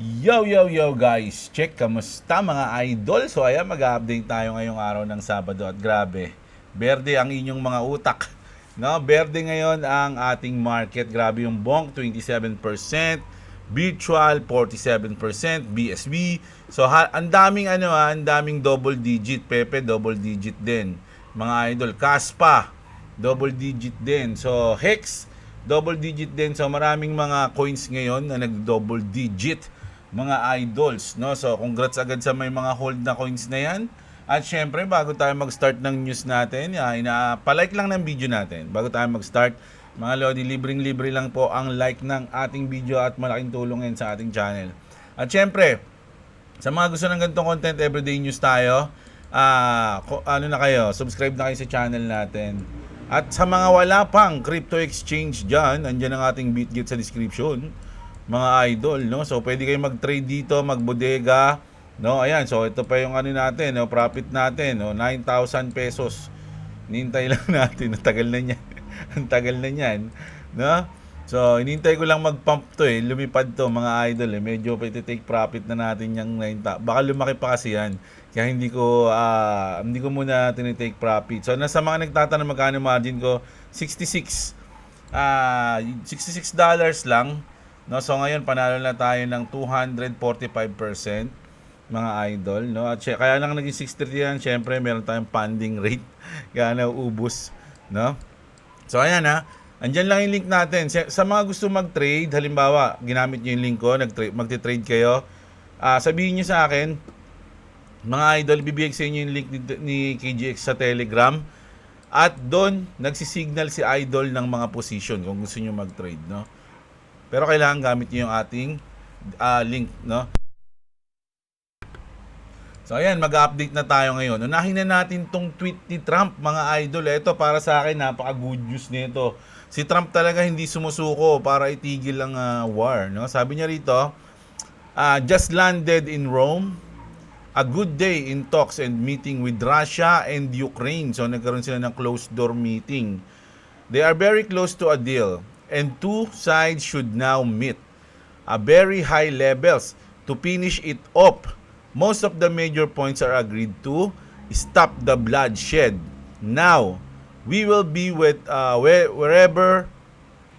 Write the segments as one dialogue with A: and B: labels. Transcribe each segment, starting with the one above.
A: Yo guys, check kamusta mga idol? So ayan, mag-update tayo ngayong araw ng Sabado at grabe, berde ang inyong mga utak. No, berde ngayon ang ating market. Grabe yung bonk 27%, virtual 47%, BSB. So ang daming ang daming double digit, Pepe double digit din. Mga idol, Kaspa double digit din. So Hex double digit din. So maraming mga coins ngayon na nag-double digit mga idols, no? So congrats agad sa may mga hold na coins na yan. At syempre, bago tayo mag-start ng news natin, palike lang ng video natin. Bago tayo mag-start, mga lodi, libreng-libre lang po ang like ng ating video at malaking tulong yan sa ating channel. At syempre, sa mga gusto ng ganitong content, everyday news tayo, ano na kayo, subscribe na kayo sa channel natin. At sa mga wala pang crypto exchange dyan, andyan ang ating BitGet sa description, mga idol, no? So pwede kayong mag-trade dito, magbodega, no? Ayan, so ito pa yung natin, no? Profit natin, no? 9,000 pesos. Hinintay lang natin, ang tagal na niyan. Ang tagal na niyan, no? So hinintay ko lang mag-pump to lumipad to mga idol Medyo take profit na natin yung 9,000. Baka lumaki pa kasi yan. Kaya hindi ko muna tinitake profit. So nasa mga nagtatanong magkano margin ko, 66 $66 lang. No, so ngayon panalo na tayo ng 245% mga idol, no? At kaya lang naging 630 yan, syempre meron tayong funding rate kaya nauubos, no? So ayan andyan lang yung link natin. Sa mga gusto mag-trade, halimbawa, ginamit niyo yung link ko, magte-trade kayo. Sabihin niyo sa akin, mga idol, bibigay sa inyo yung link ni KGX sa Telegram. At doon nagsisignal si idol ng mga position kung gusto niyo mag-trade, no? Pero kailangan gamit niyo yung ating link, no? So ayan, mag-update na tayo ngayon. Unahin na natin tong tweet ni Trump, mga idol. Ito para sa akin, napaka-good news nito. Si Trump talaga hindi sumusuko para itigil ang war, no? Sabi niya rito, just landed in Rome. A good day in talks and meeting with Russia and Ukraine. So nagkaroon sila ng closed door meeting. They are very close to a deal. And two sides should now meet a very high levels to finish it up. Most of the major points are agreed to. Stop the bloodshed. Now, we will be with wherever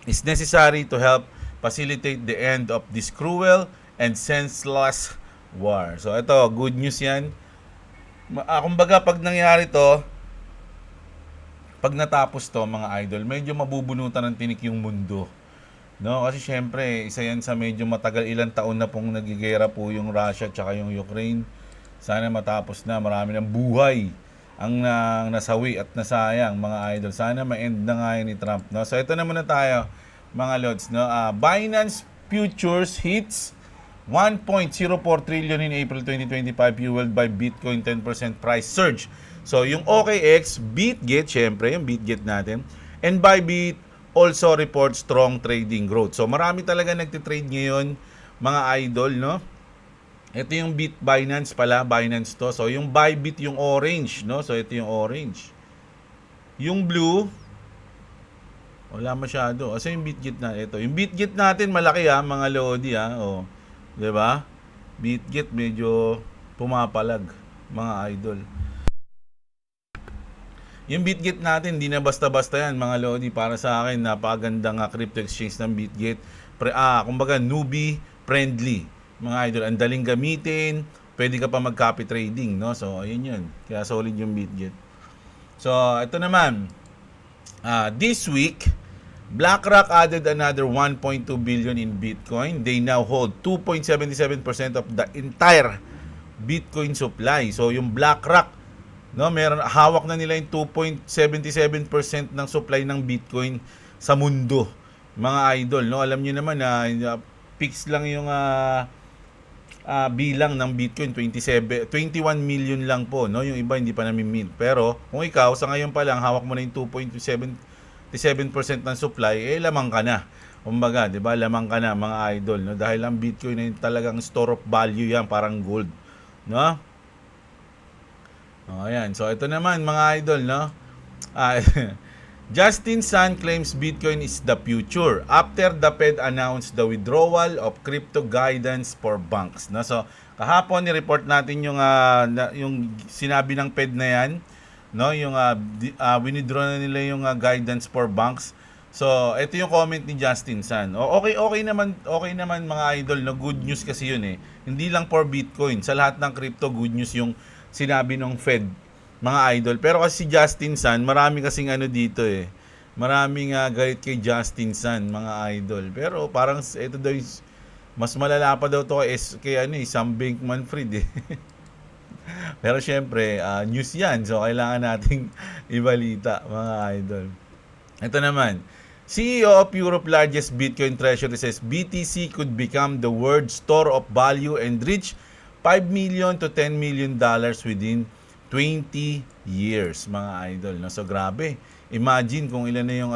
A: is necessary to help facilitate the end of this cruel and senseless war. So ito, good news yan. Kumbaga pag nangyari to, pag natapos to mga idol, medyo mabubunutan ng tinik yung mundo. No, kasi syempre, isa yan sa medyo matagal, ilang taon na pong nagigera po yung Russia at yung Ukraine. Sana matapos na, marami ng buhay ang nasawi at nasayang mga idol. Sana ma-end na nga yun ni Trump, no? So ito na muna tayo mga lods, no? Binance Futures hits 1.04 trillion in April 2025 fueled by Bitcoin 10% price surge. So, yung OKX, BitGet, syempre, yung BitGet natin, and Bybit also report strong trading growth. So, marami talaga nagtitrade ngayon, mga idol, no? Ito yung Binance pala, Binance to. So, yung Bybit, yung orange, no? So, ito yung orange. Yung blue, wala masyado. Kasi yung BitGet na, ito. Yung BitGet natin, malaki mga lodi, oh. 'Di ba? BitGet medyo pumapalag, mga idol. Yung BitGet natin, hindi na basta-basta yan, mga lodi. Para sa akin, napakagandang crypto exchange ng BitGet. Kumbaga, newbie friendly. Mga idol, ang daling gamitin. Pwede ka pa mag-copy trading, no? So, ayun yun. Kaya solid yung BitGet. So, ito naman. This week, BlackRock added another 1.2 billion in Bitcoin. They now hold 2.77% of the entire Bitcoin supply. So, yung BlackRock, no, hawak na nila yung 2.77% ng supply ng Bitcoin sa mundo, mga idol, no? Alam niyo naman na fix lang yung bilang ng Bitcoin, 21 million lang po, no? Yung iba hindi pa mint. Pero kung ikaw sa ngayon pa lang hawak mo na yung 2.77% ng supply, lamang ka na. Kumbaga, 'di ba? Lamang ka na, mga idol, no? Dahil ang Bitcoin ay talagang store of value yan, parang gold, no? Ayan. So, ito naman, mga idol, no? Justin Sun claims Bitcoin is the future after the Fed announced the withdrawal of crypto guidance for banks. No? So, kahapon ni-report natin yung sinabi ng Fed na yan, no? Yung winidraw na nila yung guidance for banks. So, ito yung comment ni Justin Sun. Okay naman mga idol, no? Good news kasi yun eh. Hindi lang for Bitcoin, sa lahat ng crypto good news yung sinabi ng Fed, mga idol. Pero kasi si Justin Sun, marami kasing dito eh. Maraming galit kay Justin Sun, mga idol. Pero parang ito daw mas malala pa daw to kay Sam Bankman-Fried eh. Pero syempre, news yan. So kailangan nating ibalita, mga idol. Ito naman, CEO of Europe largest Bitcoin treasury says BTC could become the world's store of value and reach $5 million to $10 million within 20 years, mga idol. No? So, grabe. Imagine kung ilan na yung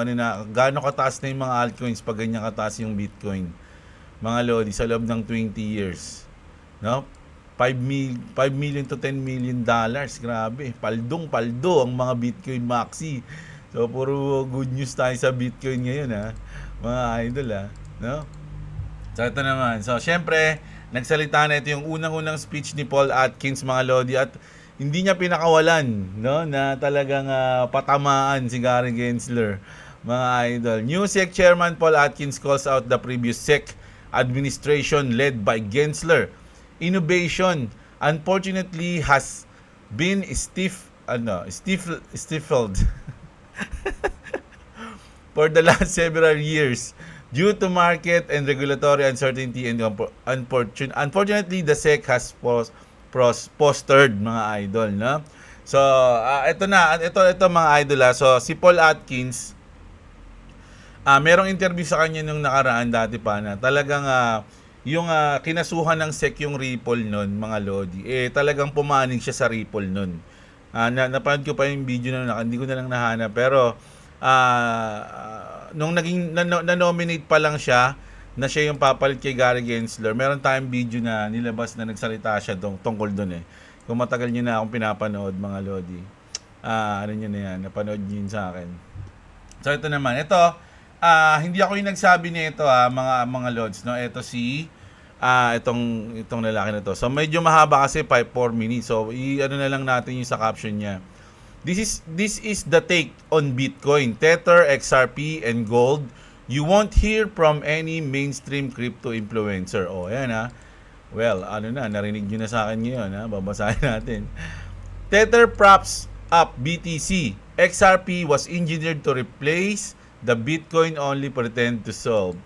A: gaano kataas na yung mga altcoins pag ganyan kataas yung Bitcoin. Mga lodi, sa loob ng 20 years. No? 5 million to 10 million dollars. Grabe. Paldo ang mga Bitcoin maxi. So, puro good news tayo sa Bitcoin ngayon, mga idol, no? So, ito naman. So, syempre, nagsalita na ito yung unang-unang speech ni Paul Atkins, mga lodi, at hindi niya pinakawalan, no, na talagang patamaan si Gary Gensler, mga idol. New SEC Chairman Paul Atkins calls out the previous SEC administration led by Gensler. Innovation, unfortunately, has been stifled for the last several years due to market and regulatory uncertainty and unfortunately, the SEC has postered, mga idol, no? So, ito mga idol, So, si Paul Atkins, merong interview sa kanya nung nakaraan dati pa na talagang yung kinasuhan ng SEC yung Ripple nun, mga lodi, talagang pumanig siya sa Ripple nun. Napanood ko pa yung video na hindi ko na lang nahanap, pero nung na-nominate pa lang siya na siya yung papalit kay Gary Gensler, meron tayong video na nilabas na nagsalita siya tungkol doon eh. Kung matagal niyo na akong pinapanood, mga lodi, niyo na yan, napanood niyo yun sa akin. So ito naman, hindi ako yung nagsabi nito mga lods, no? Ito itong lalaki na to. So medyo mahaba kasi 4 minutes. So na lang natin yung sa caption niya. This is the take on Bitcoin, Tether, XRP, and gold. You won't hear from any mainstream crypto influencer. Ayan Well, narinig nyo na sa akin ngayon Babasahin natin. Tether props up BTC. XRP was engineered to replace the Bitcoin only pretend to solve.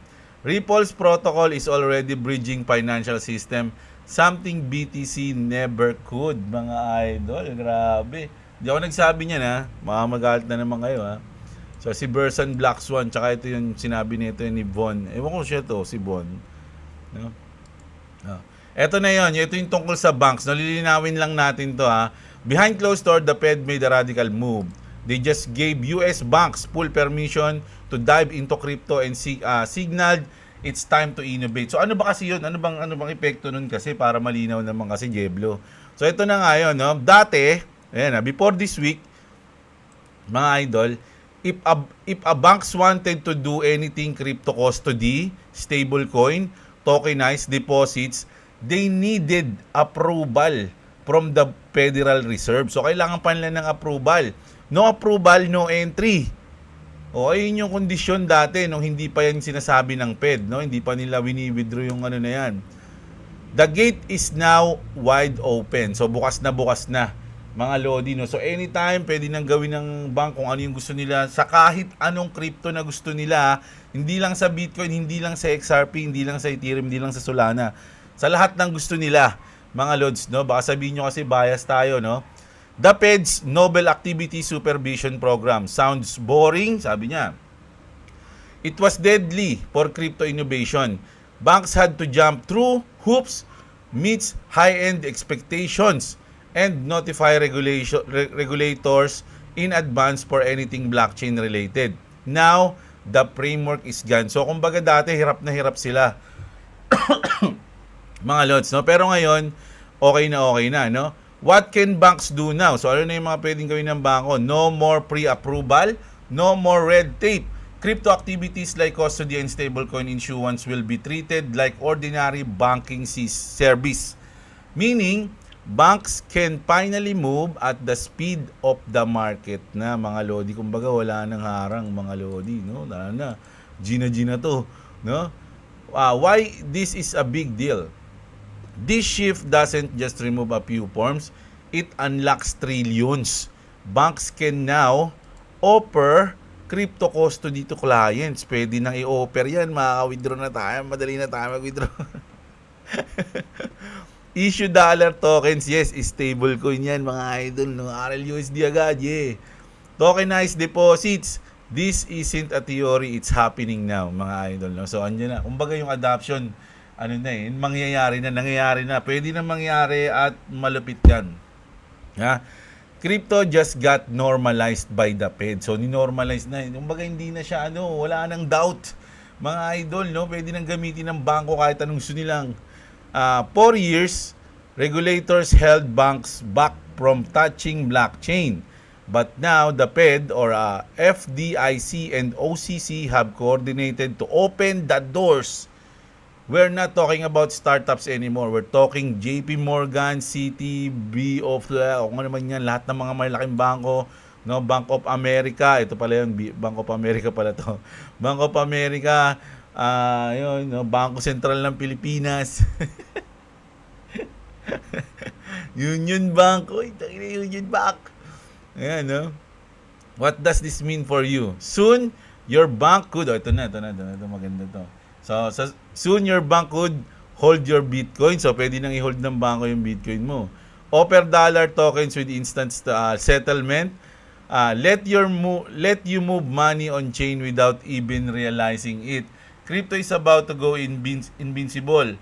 A: Ripple's protocol is already bridging financial system, something BTC never could, mga idol. Grabe. Hindi ako nagsabi niyan Mamagalit na naman kayo So, si Bersan Black Swan, tsaka ito yung sinabi nito ni Von. Ewan ko siya si Von. No? Ito na yun. Ito yung tungkol sa banks. Nalilinawin lang natin to Behind closed door, the Fed made a radical move. They just gave US banks full permission to dive into crypto and signaled it's time to innovate. So, ano ba kasi yun? Ano bang epekto nun kasi para malinaw naman kasi, Jeblo? So, ito na nga yun. No? Dati, before this week, mga idol, if a banks wanted to do anything crypto custody, stablecoin, tokenized deposits, they needed approval from the Federal Reserve. So, kailangan pa nila ng approval. No approval, no entry. Ayun yung kondisyon dati nung hindi pa yan sinasabi ng Fed, no? Hindi pa nila wini-withdraw yung na yan. The gate is now wide open. So, bukas na. Mga lodi, no? So, anytime, pwede nang gawin ng bank kung ano yung gusto nila sa kahit anong crypto na gusto nila. Hindi lang sa Bitcoin, hindi lang sa XRP, hindi lang sa Ethereum, hindi lang sa Solana. Sa lahat ng gusto nila, mga lods, no? Baka sabihin nyo kasi bias tayo, no? The Fed's Novel Activity Supervision Program sounds boring, sabi niya. It was deadly for crypto innovation. Banks had to jump through hoops, meet high-end expectations, and notify regulators in advance for anything blockchain related. Now, the framework is gone. So, kumbaga dati, hirap sila. Mga lods, no? Pero ngayon, okay na, no? What can banks do now? So, ano na yung mga pwedeng gawin ng bangko? No more pre-approval, No more red tape. Crypto activities like custody and stablecoin issuance will be treated like ordinary banking service. Meaning, banks can finally move at the speed of the market na mga lodi. Kumbaga wala nang harang mga lodi, no? Wala na. Gina to, no? Why this is a big deal? This shift doesn't just remove a few forms, it unlocks trillions. Banks can now offer crypto custody to clients. Pwede nang i-offer yan. Makaka-withdraw na tayo. Madali na tayo mag-withdraw. Issue dollar tokens. Yes, stablecoin yan mga idol. No? RLUSD agad. Yeah. Tokenized deposits. This isn't a theory. It's happening now mga idol. No? So, andyan na. Kumbaga yung adoption, nangyayari na. Pwede na mangyari at malupit yan. Ha? Crypto just got normalized by the Fed. So, ni-normalize na. Kumbaga, hindi na siya, wala nang doubt. Mga idol, no? Pwede nang gamitin ng bangko kahit anong gusto nilang. 4 years, regulators held banks back from touching blockchain. But now, the Fed or FDIC and OCC have coordinated to open the doors. We're not talking about startups anymore. We're talking JP Morgan, Citi, kung ano man yan, lahat ng mga malaking bangko, no, Bank of America, ito pala yun, Bank of America pala to. Bank of America, yun, no, Bangko Sentral ng Pilipinas. Union Bank, Union Bank. Ayan, no? What does this mean for you? Soon, your bank could, ito maganda to. So, soon your bank could hold your Bitcoin. So, pwede nang i-hold ng bangko yung Bitcoin mo. Offer dollar tokens with instant settlement. Let you move money on chain without even realizing it. Crypto is about to go invincible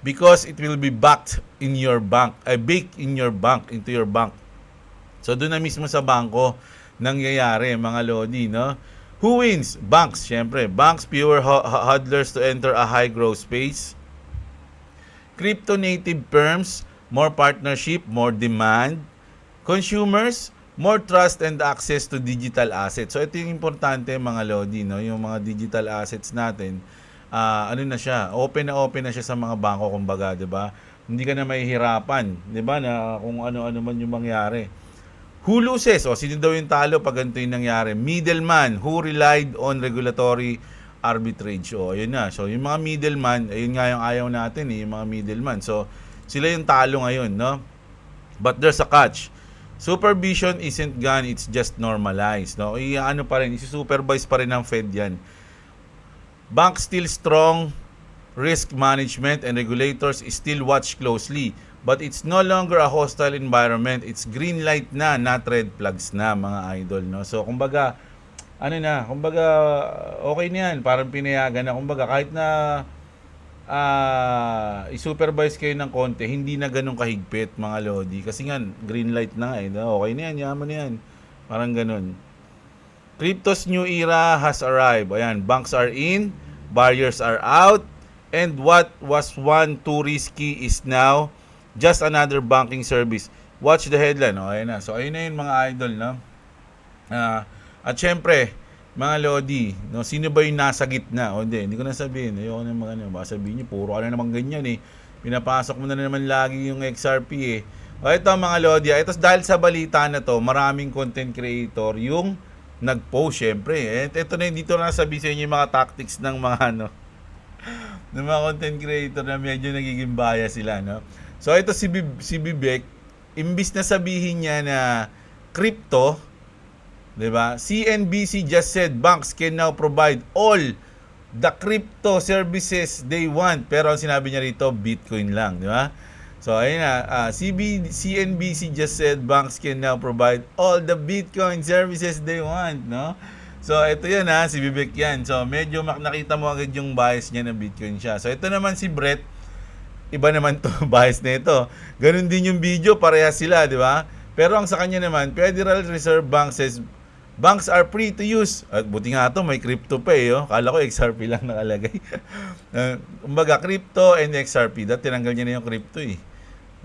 A: because it will be backed in your bank, baked in your bank, into your bank. So, doon na mismo sa bangko nangyayari, mga lodi, no? Who wins? Banks, syempre. Banks, fewer hodlers to enter a high-growth space. Crypto-native firms, more partnership, more demand. Consumers, more trust and access to digital assets. So, ito yung importante, mga lodi, no? Yung mga digital assets natin, na siya? Open na siya sa mga bangko, kumbaga, di ba? Hindi ka na mahihirapan, di ba? Na kung ano-ano man yung mangyari. Who loses? O, sino daw yung talo pag ganito yung nangyari? Middleman, who relied on regulatory arbitrage. O, yun na. So, yung mga middleman, ayun nga yung ayaw natin, yung mga middleman. So, sila yung talo ngayon, no? But there's a catch. Supervision isn't gone, it's just normalized, no? Isi-supervise pa rin ng Fed yan. Bank still strong, risk management and regulators still watch closely. But it's no longer a hostile environment. It's green light na, not red flags na, mga idol, no? So, kumbaga, okay na yan. Parang pinayagan na. Kumbaga, kahit na i-supervise kayo ng konti, hindi na ganun kahigpit, mga lodi. Kasi nga, green light na, okay na yan, yaman na yan. Parang ganun. Crypto's new era has arrived. Ayan, banks are in, barriers are out, and what was too risky is now just another banking service. Watch the headline. Ayun na. So, ayun na yun, mga idol, no? At syempre, mga lodi, no, sino ba yung nasa gitna? Hindi ko na sabihin. Ayoko na baka sabihin nyo, puro ka na naman ganyan, Pinapasok mo na naman lagi yung XRP, ito, mga lodi. Ito, dahil sa balita na to, maraming content creator yung nag-post, syempre. Ito na, dito na sabihin sa inyo yung mga tactics ng mga, ng mga content creator na medyo nagiging bias sila, no? So, ito si Bibek, imbis na sabihin niya na crypto, diba? CNBC just said banks can now provide all the crypto services they want. Pero ang sinabi niya rito, Bitcoin lang, diba? So, ayun na, CNBC just said banks can now provide all the Bitcoin services they want, no? So, ito yan si Bibek yan. So, medyo nakita mo agad yung bias niya na Bitcoin siya. So, ito naman si Brett, iba naman to, bias na ito. Ganun din yung video, parehas sila, di ba? Pero ang sa kanya naman, Federal Reserve Bank says, banks are free to use. At buti nga to, may crypto pa Kala ko XRP lang nakalagay. Kumbaga, crypto and XRP. Dati tinanggal niya na yung crypto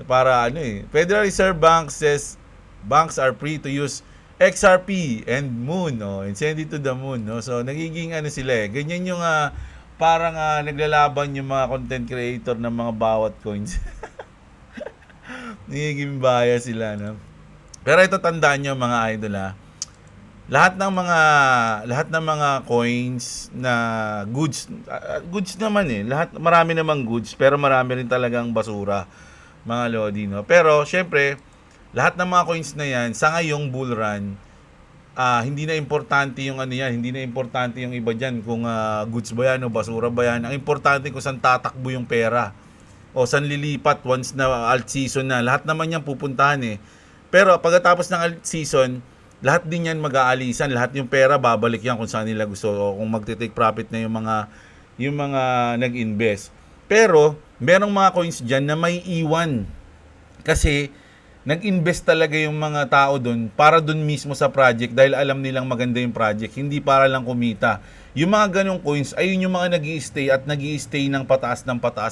A: Para Federal Reserve Bank says, banks are free to use XRP and Moon, no? And send it to the moon, no? So, nagiging ano sila eh. Ganyan yung parang naglalaban yung mga content creator ng mga bawat coins. Nagiging bias sila, no? Pero ito tandaan nyo mga idol lahat ng mga coins na goods goods naman eh. Marami namang goods pero marami rin talagang basura, mga lodi, no? Pero syempre, lahat ng mga coins na yan sa ngayong bull run, hindi na importante yung ano yan, hindi na importante yung iba diyan kung goods ba yan o basura ba yan. Ang importante kung saan tatakbo yung pera o saan lilipat once na alt season na. Lahat naman yan pupuntahan eh. Pero pagkatapos ng alt season, lahat din yan mag-aalisan, lahat yung pera babalik yan kung saan nila gusto o kung magte-take profit na yung mga nag-invest. Pero merong mga coins diyan na may iwan kasi nag-invest talaga yung mga tao doon para doon mismo sa project dahil alam nilang maganda yung project, hindi para lang kumita. Yung mga ganong coins, ayun yung mga nag-i-stay at nag-i-stay ng pataas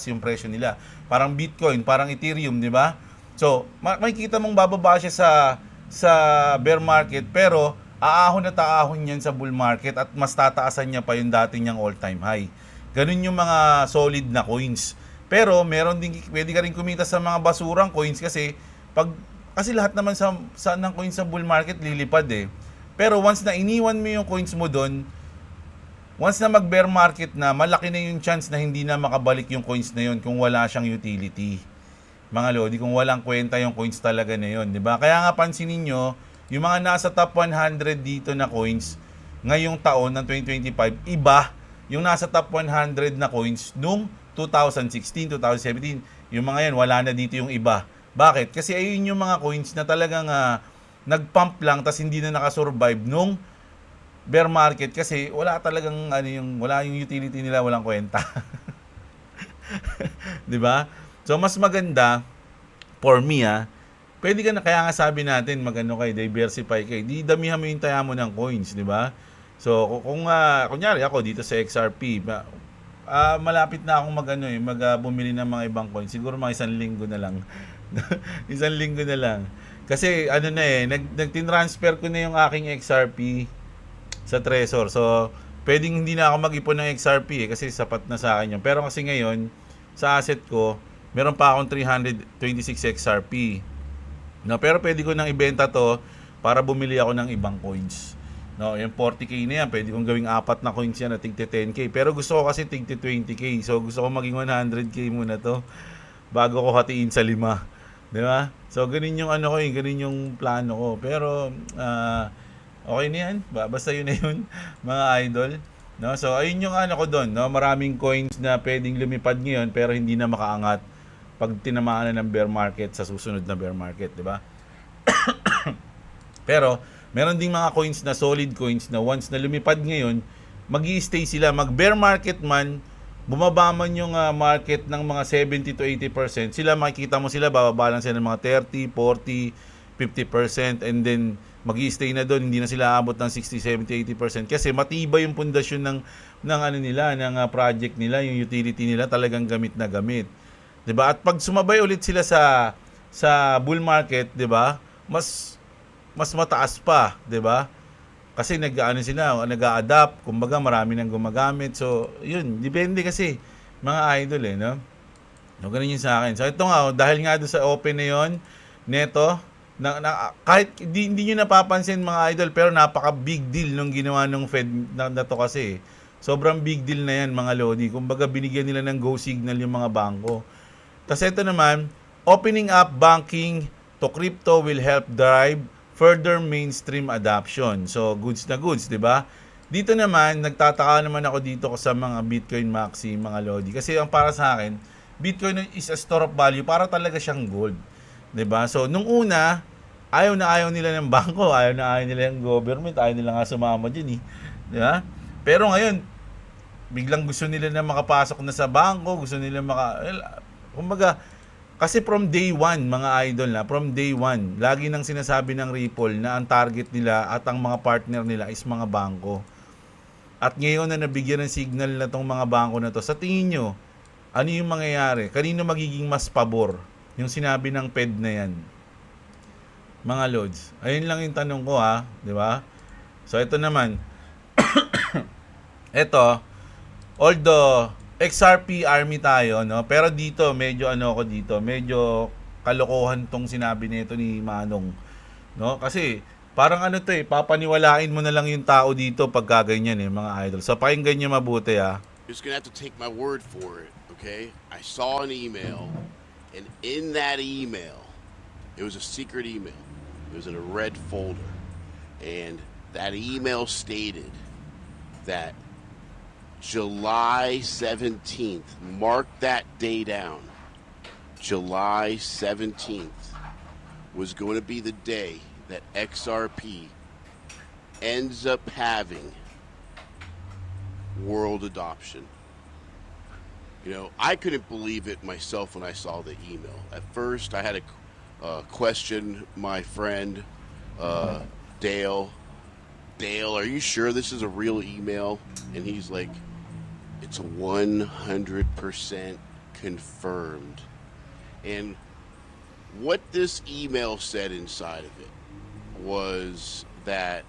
A: yung presyo nila. Parang Bitcoin, parang Ethereum, di ba? So, makikita mong bababa siya sa bear market pero aahon at aahon yan sa bull market at mas tataasan niya pa yung dati niyang all-time high. Ganun yung mga solid na coins. Pero meron din, pwede ka rin kumita sa mga basurang coins kasi lahat naman sa ng coins sa bull market lilipad eh. Pero once na iniwan mo yung coins mo doon, once na mag-bear market na, malaki na yung chance na hindi na makabalik yung coins na yun kung wala siyang utility. Mga lodi, kung walang kwenta yung coins talaga na yun, di ba? Kaya nga pansinin nyo, yung mga nasa top 100 dito na coins ngayong taon ng 2025, iba yung nasa top 100 na coins nung 2016, 2017. Yung mga yan, wala na dito yung iba. Bakit? Kasi ayun yung mga coins na talagang nag-pump lang tas hindi na nakasurvive nung bear market kasi wala talagang wala yung utility nila, walang kwenta. 'Di ba? So mas maganda for me pwede ka na, kaya nga sabi natin diversify kay. Di damihan mo yung taya mo ng coins, 'di ba? So kung kunyari ako dito sa XRP, malapit na akong bumili ng mga ibang coins. Siguro mga isang linggo na lang. Isang linggo na lang. Kasi nagtin-transfer ko na yung aking XRP sa Trezor. So pwedeng hindi na ako mag-ipon ng XRP kasi sapat na sa akin yun. Pero kasi ngayon sa asset ko, meron pa akong 326 XRP. No, pero pwede ko nang ibenta to para bumili ako ng ibang coins. No, yung 40k na yan, pwede kong gawing 4 na coins yan na tigti 10k. Pero gusto ko kasi tigti 20k. So gusto ko maging 100k muna to bago ko hatiin sa 5. 'Di ba? So ganun yung ganun yung plano ko. Pero okay na yan. Basta yun na yun, mga idol. No, so ayun yung ko doon, no? Maraming coins na pwedeng lumipad ngayon pero hindi na makaangat pag tinamaan na ng bear market sa susunod na bear market, 'di ba? Pero meron ding mga coins na solid coins na once na lumipad ngayon, magi-stay sila. Mag-bear market man, bumaba man yung market ng mga 70 to 80%, sila makikita mo sila bababa lang sila ng mga 30, 40, 50% and then magi-stay na doon, hindi na sila aabot ng 60, 70, 80% kasi matibay yung pundasyon ng project nila, yung utility nila talagang gamit na gamit. 'Di ba? At pag sumabay ulit sila sa bull market, 'di ba? Mas mataas pa, 'di ba? Kasi nag-a-adapt, kumbaga marami nang gumagamit. So, yun, depende kasi mga idol no? No, ganun yun sa akin. So, ito nga, dahil nga doon sa open na yun, neto, kahit hindi nyo napapansin mga idol, pero napaka big deal nung ginawa ng Fed na to kasi. Sobrang big deal na yan mga lodi. Kumbaga binigyan nila ng go signal yung mga bangko. Tapos ito naman, opening up banking to crypto will help drive further mainstream adoption. So goods na goods, 'di ba? Dito naman nagtataka naman ako dito sa mga Bitcoin Maxi, mga lodi. Kasi ang para sa akin, Bitcoin is a store of value, para talaga siyang gold. 'Di ba? So nung una, ayaw nila ng bangko, ayaw nila ng government, ayaw nila nga sumama diyan 'di ba? Pero ngayon, biglang gusto nila na makapasok na sa bangko, gusto nila kumbaga kasi from day one, mga idol from day one, lagi nang sinasabi ng Ripple na ang target nila at ang mga partner nila is mga bangko. At ngayon na nabigyan ng signal na tong mga bangko na to, sa tingin nyo, ano yung mangyayari? Kanino magiging mas pabor yung sinabi ng Fed na yan? mga loads. Ayun lang yung tanong ko ha, di ba? So ito naman, ito, although XRP army tayo, no? Pero dito medyo ano ako dito, medyo kalokohan tong sinabi nito ni Manong, no? Kasi parang ano to eh, papaniwalain mo na lang yung tao dito pag gaganyan eh, mga idol. So pakinggan niyo mabuti ah.
B: You're just gonna have to take my word for it, okay? I saw an email, and in that email, it was a secret email. It was in a red folder, and that email stated that July 17th, mark that day down, July 17th was going to be the day that XRP ends up having world adoption. You know, I couldn't believe it myself when I saw the email. At first, I had to question my friend Dale. Dale, are you sure this is a real email? And he's like, it's 100% confirmed. And what this email said inside of it was that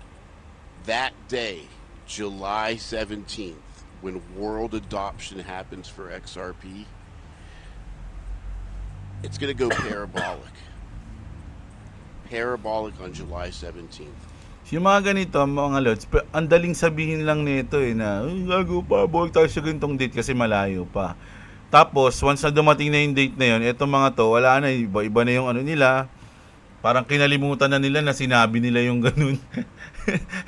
B: day, July 17th, when world adoption happens for XRP, it's going to go parabolic. Parabolic on July 17th.
A: Yung mga ganito, mga lods, ang daling sabihin lang nito eh na, gago pa, buwag tayo sa ganitong date kasi malayo pa. Tapos, once na dumating na yung date na yun, etong mga to, wala na, iba na yung ano nila. Parang kinalimutan na nila na sinabi nila yung ganun.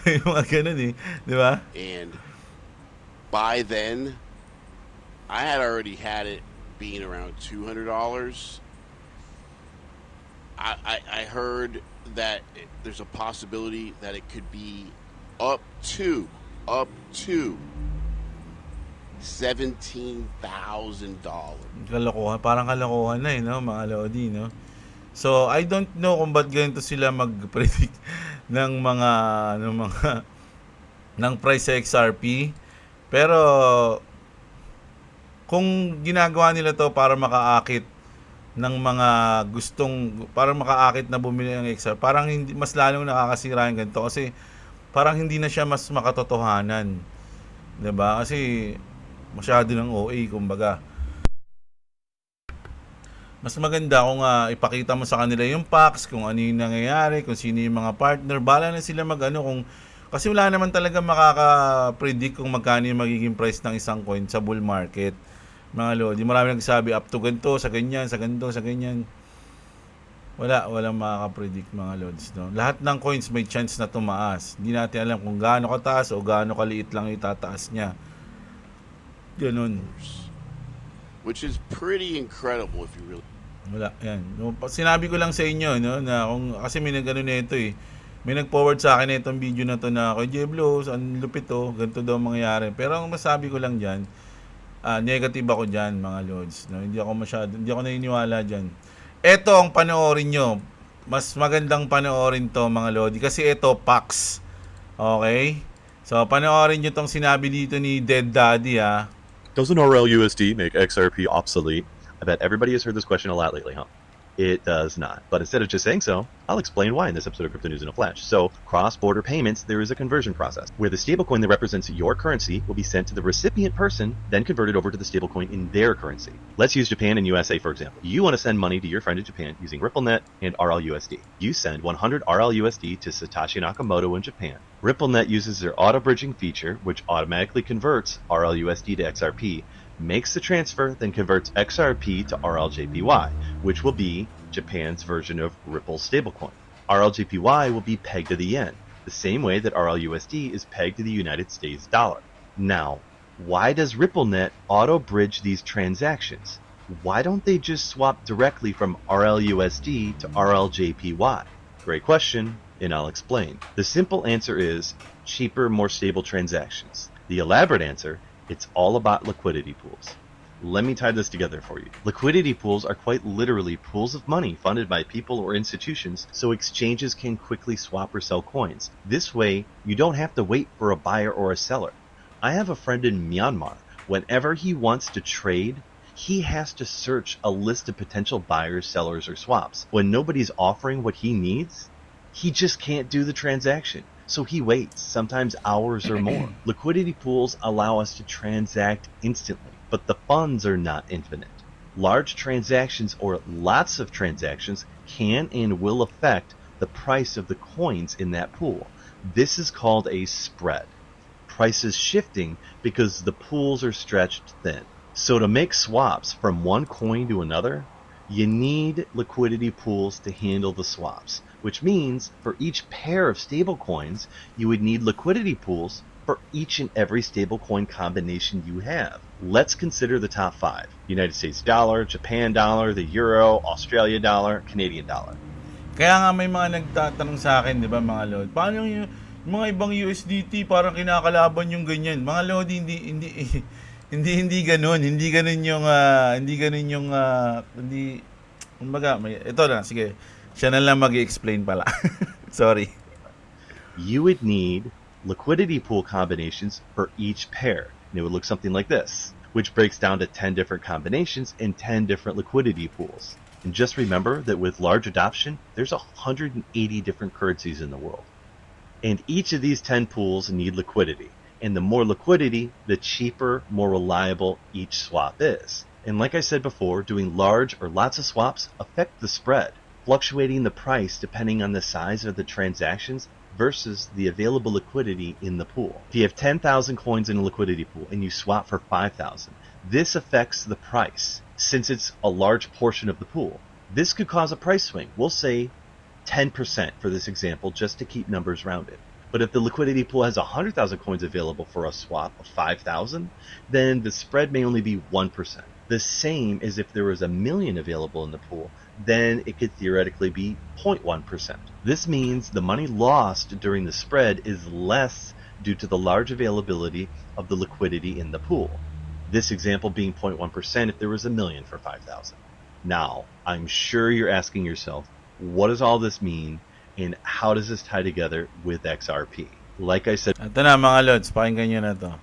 A: Yung mga ganun eh, di ba?
B: And by then, I had already had it being around $200. I heard that there's a possibility that it could be up to $17,000.
A: Kalokohan, parang kalokohan na eh, no, mga lodi, no? So, I don't know kung ba't ganito sila mag-predict ng mga ng price sa XRP. Pero kung ginagawa nila to para makaakit ng mga para makaakit na bumili ng XRP, parang hindi, mas lalong nakakasira yung ganito kasi parang hindi na siya mas makatotohanan. 'Di ba? Kasi masyado ng OA kumbaga. Mas maganda kung ipakita mo sa kanila yung facts, kung ano yung nangyayari, kung sino yung mga partner. Bala na sila mag-ano kung... Kasi wala naman talaga makaka-predict kung magkano yung magiging price ng isang coin sa bull market. Mga lodi, marami nagsabi up to ganito, sa ganyan, sa ganito, sa ganyan. Walang makaka-predict mga lods. No? Lahat ng coins may chance na tumaas. Hindi natin alam kung gaano kataas o gaano kaliit lang itataas niya. Ganun.
B: Which is pretty incredible if you really...
A: Wala, yan. No, sinabi ko lang sa inyo, no, na kung, kasi may nag-ano nito eh. May nag-forward sa akin itong video na to na, kay Jeblo, ang lupit to, ganito daw mangyayari. Pero ang masabi ko lang dyan, negative ako dyan, mga lords. No? Hindi ako naniniwala dyan. Ito ang panoorin nyo. Mas magandang panoorin to, mga lodi. Kasi ito, PAX. Okay? So, panoorin nyo tong sinabi dito ni Dead Daddy, ha.
C: Doesn't RLUSD make XRP obsolete? I bet everybody has heard this question a lot lately, huh? It does not. But instead of just saying so, I'll explain why in this episode of Crypto News in a Flash. So, cross-border payments, there is a conversion process where the stablecoin that represents your currency will be sent to the recipient person, then converted over to the stablecoin in their currency. Let's use Japan and USA, for example. You want to send money to your friend in Japan using RippleNet and RLUSD. You send 100 RLUSD to Satoshi Nakamoto in Japan. RippleNet uses their auto-bridging feature, which automatically converts RLUSD to XRP, makes the transfer, then converts XRP to RLJPY, which will be Japan's version of Ripple's stablecoin. RLJPY will be pegged to the yen, the same way that RLUSD is pegged to the United States dollar. Now, why does RippleNet auto-bridge these transactions? Why don't they just swap directly from RLUSD to RLJPY? Great question, and I'll explain. The simple answer is cheaper, more stable transactions. The elaborate answer, it's all about liquidity pools. Let me tie this together for you. Liquidity pools are quite literally pools of money funded by people or institutions so exchanges can quickly swap or sell coins. This way, you don't have to wait for a buyer or a seller. I have a friend in Myanmar. Whenever he wants to trade, he has to search a list of potential buyers, sellers, or swaps. When nobody's offering what he needs, He just can't do the transaction. So he waits, sometimes hours or more. Liquidity pools allow us to transact instantly, but the funds are not infinite. Large transactions or lots of transactions can and will affect the price of the coins in that pool. This is called a spread. Prices shifting because the pools are stretched thin. So to make swaps from one coin to another, you need liquidity pools to handle the swaps, which means for each pair of stablecoins, you would need liquidity pools for each and every stablecoin combination you have. Let's consider the top 5. United States dollar, Japan dollar, the euro, Australia dollar, Canadian dollar.
A: Kaya nga may mga nagtatanong sa akin, 'di ba, mga lord, paano yung mga ibang USDT parang kinakalaban yung ganyan. Mga lord, hindi ganoon, hindi kumbaga, ito na, sige. Siya na lang mag-explain pala. Sorry.
C: You would need liquidity pool combinations for each pair. And it would look something like this, which breaks down to 10 different combinations and 10 different liquidity pools. And just remember that with large adoption, there's 180 different currencies in the world. And each of these 10 pools need liquidity. And the more liquidity, the cheaper, more reliable each swap is. And like I said before, doing large or lots of swaps affect the spread, fluctuating the price depending on the size of the transactions versus the available liquidity in the pool. If you have 10,000 coins in a liquidity pool and you swap for 5,000, this affects the price since it's a large portion of the pool. This could cause a price swing. We'll say 10% for this example just to keep numbers rounded. But if the liquidity pool has 100,000 coins available for a swap of 5,000, then the spread may only be 1%. The same as if there was 1 million available in the pool, then it could theoretically be 0.1%. This means the money lost during the spread is less due to the large availability of the liquidity in the pool. This example being 0.1% if there was 1 million for 5,000. Now, I'm sure you're asking yourself, what does all this mean and how does this tie together with XRP? Like I said,
A: Ito na mga lods, pakinggan nyo na to.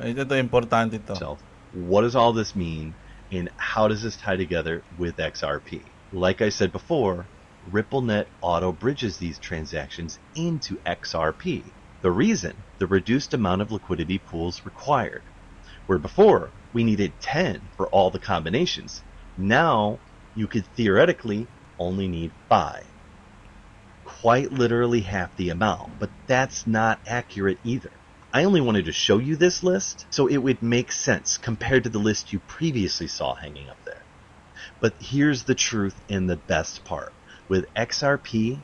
A: Ito, importante to.
C: what does all this mean and how does this tie together with XRP? Like I said before, RippleNet auto bridges these transactions into XRP. The reason, the reduced amount of liquidity pools required. Where before, we needed 10 for all the combinations. Now, you could theoretically only need 5. Quite literally half the amount, but that's not accurate either. I only wanted to show you this list so it would make sense compared to the list you previously saw hanging up there. But here's the truth and the best part. With XRP,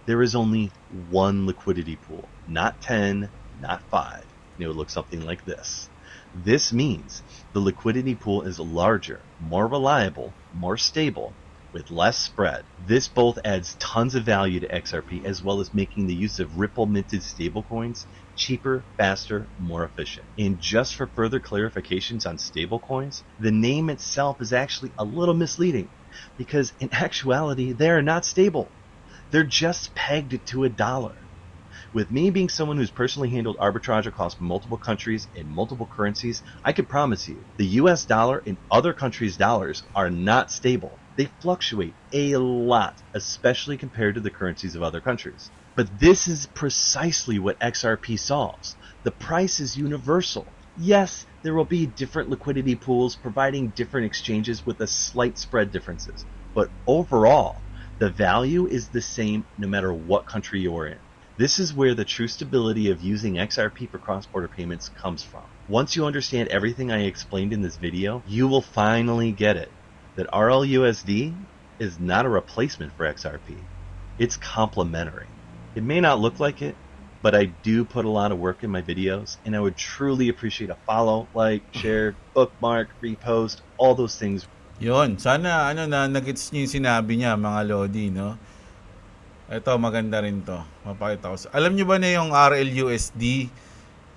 C: there is only one liquidity pool, not 10, not 5. And it would look something like this. This means the liquidity pool is larger, more reliable, more stable, with less spread. This both adds tons of value to XRP as well as making the use of Ripple minted stablecoins cheaper, faster, more efficient. And just for further clarifications on stablecoins, the name itself is actually a little misleading because in actuality they are not stable. They're just pegged to $1. With me being someone who's personally handled arbitrage across multiple countries and multiple currencies, I can promise you the US dollar and other countries' dollars are not stable. They fluctuate a lot, especially compared to the currencies of other countries. But this is precisely what XRP solves. The price is universal. Yes, there will be different liquidity pools providing different exchanges with a slight spread differences. But overall, the value is the same no matter what country you're in. This is where the true stability of using XRP for cross-border payments comes from. Once you understand everything I explained in this video, you will finally get it. That RLUSD is not a replacement for XRP. It's complementary. It may not look like it, but I do put a lot of work in my videos, and I would truly appreciate a follow, like, share, bookmark, repost, all those things.
A: Yun, sana nagets niyo yung sinabi niya mga lodi, no? Ito, maganda rin to. Mapakita ko. Alam niyo ba na yung RLUSD?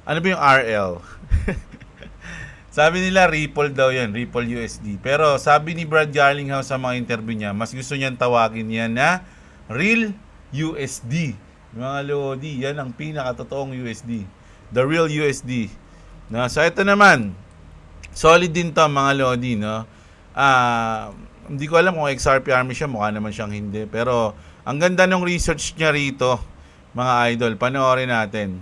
A: Ano ba yung RL? Sabi nila Ripple daw yan, Ripple USD. Pero sabi ni Brad Garlinghouse sa mga interview niya, mas gusto niyang tawagin yan na Real USD. Mga lodi, yan ang pinakatotoong USD. The Real USD. No? So ito naman, solid din to mga lodi, no? Hindi ko alam kung XRP Army siya, mukha naman siyang hindi. Pero ang ganda ng research niya rito, mga idol. Panoorin natin.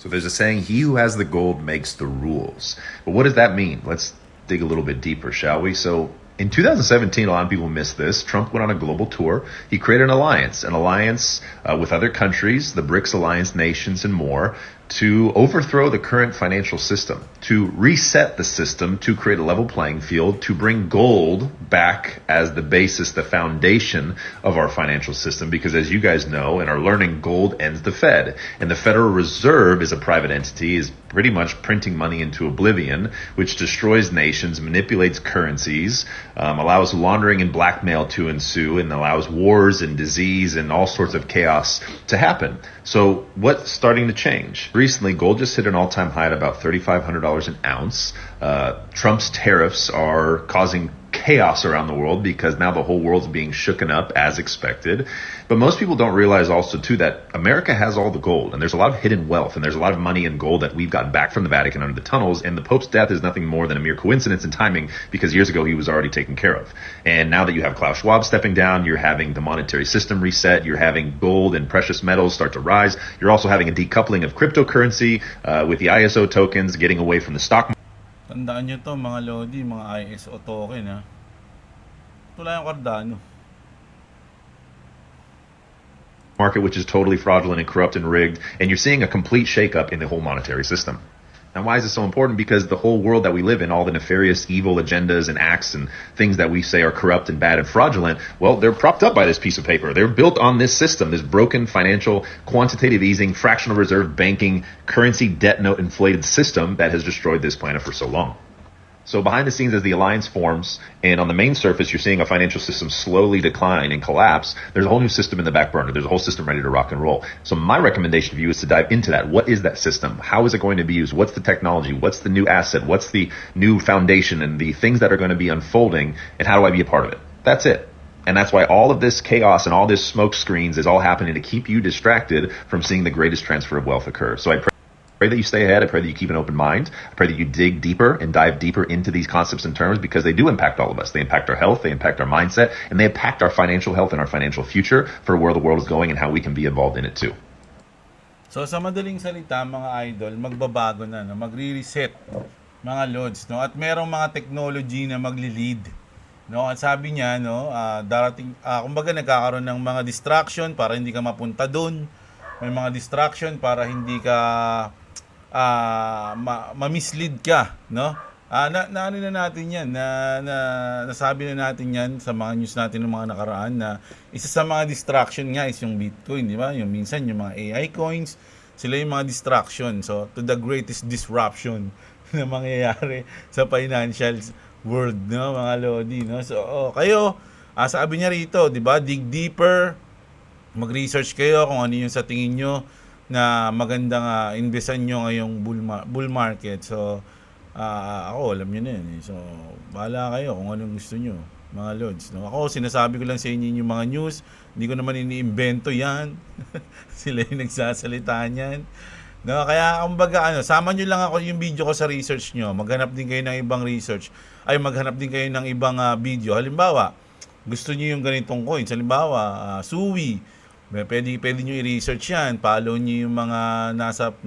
D: So there's a saying, he who has the gold makes the rules. But what does that mean? Let's dig a little bit deeper, shall we? So in 2017, a lot of people missed this. Trump went on a global tour. He created an alliance with other countries, the BRICS alliance nations and more, to overthrow the current financial system, to reset the system, to create a level playing field, to bring gold back as the basis, the foundation of our financial system. Because as you guys know and are learning, gold ends the Fed. And the Federal Reserve is a private entity, is pretty much printing money into oblivion, which destroys nations, manipulates currencies, allows laundering and blackmail to ensue, and allows wars and disease and all sorts of chaos to happen. So what's starting to change? Recently, gold just hit an all-time high at about $3,500 an ounce. Trump's tariffs are causing chaos around the world because now the whole world's being shooken up as expected. But most people don't realize also too that America has all the gold, and there's a lot of hidden wealth, and there's a lot of money and gold that we've gotten back from the Vatican under the tunnels, and the Pope's death is nothing more than a mere coincidence in timing because years ago he was already taken care of. And now that you have Klaus Schwab stepping down, you're having the monetary system reset, you're having gold and precious metals start to rise, you're also having a decoupling of cryptocurrency with the ISO tokens getting away from the stock
A: Tandaan nyo to mga Lodi, mga ISO token ha. Ito lang yung Cardano.
D: market, which is totally fraudulent and corrupt and rigged, and you're seeing a complete shakeup in the whole monetary system. Now, why is this so important? Because the whole world that we live in, all the nefarious, evil agendas and acts and things that we say are corrupt and bad and fraudulent, well, they're propped up by this piece of paper. They're built on this system, this broken financial, quantitative easing, fractional reserve banking, currency debt note inflated system that has destroyed this planet for so long. So behind the scenes, as the alliance forms, and on the main surface, you're seeing a financial system slowly decline and collapse, there's a whole new system in the back burner. There's a whole system ready to rock and roll. So my recommendation to you is to dive into that. What is that system? How is it going to be used? What's the technology? What's the new asset? What's the new foundation and the things that are going to be unfolding? And how do I be a part of it? That's it. And that's why all of this chaos and all this smoke screens is all happening to keep you distracted from seeing the greatest transfer of wealth occur. So I pray that you stay ahead. I pray that you keep an open mind. I pray that you dig deeper and dive deeper into these concepts and terms because they do impact all of us. They impact our health, they impact our mindset, and they impact our financial health and our financial future for where the world is going and how we can be involved in it too.
A: So sa madaling salita mga idol, magbabago na, no? Magre-reset mga lods, no? At merong mga technology na magli-lead. No, at sabi niya, no, darating kumbaga nagkakaroon ng mga distraction para hindi ka mapunta doon. May mga distraction para hindi ka ma-mislead ka, no? Ano na natin 'yan, nasabi na natin 'yan sa mga news natin ng mga nakaraan na isa sa mga distraction nga is yung Bitcoin, di ba? Yung minsan yung mga AI coins, sila yung mga distraction. So to the greatest disruption na mangyayari sa financial world, no, mga lodi, no? So kayo, sabi niya rito, di ba? Dig deeper, mag-research kayo kung ano yung sa tingin nyo na magandang investan nyo ngayong bull market. So, ako, alam nyo na yun. So, bahala kayo kung anong gusto nyo, mga lods. No? Ako, sinasabi ko lang sa inyo yung mga news. Hindi ko naman iniimbento yan. Sila yung nagsasalita niyan. No, kaya, kumbaga, sama nyo lang ako yung video ko sa research nyo. Maghanap din kayo ng ibang research. Ay, maghanap din kayo ng ibang video. Halimbawa, gusto nyo yung ganitong coins. Halimbawa, Suwi. Pwede nyo i-research yan. Follow nyo yung mga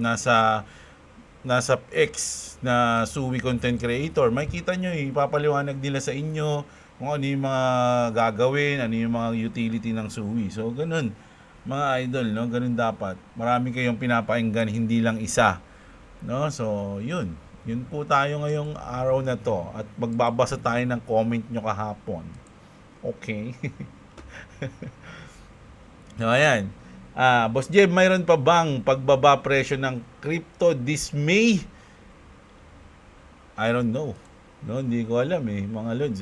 A: nasa X na Suwi content creator. Makikita nyo, ipapaliwanag nila sa inyo kung ano yung mga gagawin, ano yung mga utility ng Suwi. So, ganun. Mga idol, no? Ganun dapat. Marami kayong pinapainggan, hindi lang isa. No? So, yun. Yun po tayo ngayong araw na to. At magbabasa tayo ng comment nyo kahapon. Okay. So, ayan. Boss Jeb, mayroon pa bang pagbaba presyo ng crypto this May? I don't know. No, hindi ko alam mga lods